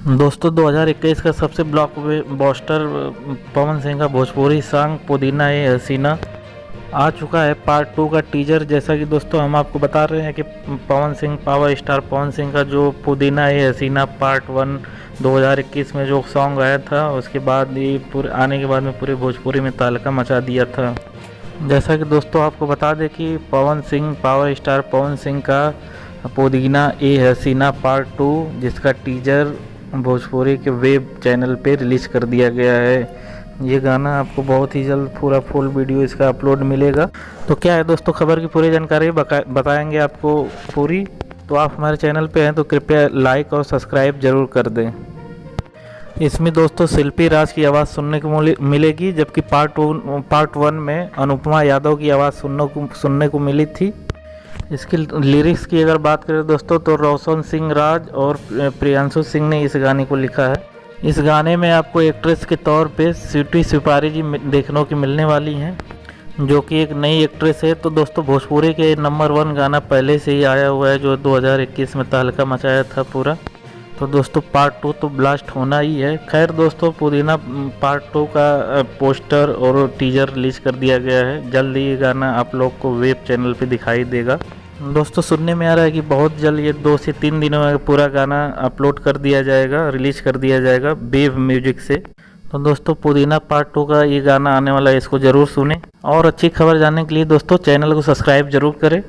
दोस्तों 2021 का सबसे ब्लॉकबस्टर पवन सिंह का भोजपुरी सॉन्ग पुदीना ए हसीना आ चुका है। पार्ट 2 का टीजर। जैसा कि दोस्तों हम आपको बता रहे हैं कि पवन सिंह, पावर स्टार पवन सिंह का जो पुदीना ए हसीना पार्ट 1 2021 में जो सॉन्ग आया था, उसके बाद ये पूरे आने के बाद में पूरे भोजपुरी में तहलका मचा दिया था। जैसा कि दोस्तों आपको बता दें कि पवन सिंह, पावर स्टार पवन सिंह का पुदीना ए हसीना पार्ट 2, जिसका टीजर भोजपुरी के वेब चैनल पे रिलीज़ कर दिया गया है। ये गाना आपको बहुत ही जल्द पूरा फुल वीडियो इसका अपलोड मिलेगा। तो क्या है दोस्तों, खबर की पूरी जानकारी बताएंगे आपको पूरी। तो आप हमारे चैनल पे हैं तो कृपया लाइक और सब्सक्राइब जरूर कर दें। इसमें दोस्तों शिल्पी राज की आवाज़ सुनने को मिलेगी, जबकि पार्ट 1 में अनुपमा यादव की आवाज़ सुनने को मिली थी। इसकी लिरिक्स की अगर बात करें दोस्तों, तो रोशन सिंह राज और प्रियांशु सिंह ने इस गाने को लिखा है। इस गाने में आपको एक्ट्रेस के तौर पे स्वीटी सुपारी जी देखने को मिलने वाली हैं, जो कि एक नई एक्ट्रेस है। तो दोस्तों भोजपुरी के नंबर 1 गाना पहले से ही आया हुआ है, जो 2021 में तहलका मचाया था पूरा। तो दोस्तों पार्ट 2 तो ब्लास्ट होना ही है। खैर दोस्तों, पुदीना पार्ट 2 का पोस्टर और टीजर रिलीज कर दिया गया है। जल्द ही ये गाना आप लोग को वेब चैनल पे दिखाई देगा। दोस्तों सुनने में आ रहा है कि बहुत जल्द ये 2 से 3 दिनों में पूरा गाना अपलोड कर दिया जाएगा, रिलीज कर दिया जाएगा वेब म्यूजिक से। तो दोस्तों पुदीना पार्ट 2 का ये गाना आने वाला है, इसको ज़रूर सुने। और अच्छी खबर जानने के लिए दोस्तों चैनल को सब्सक्राइब जरूर करें।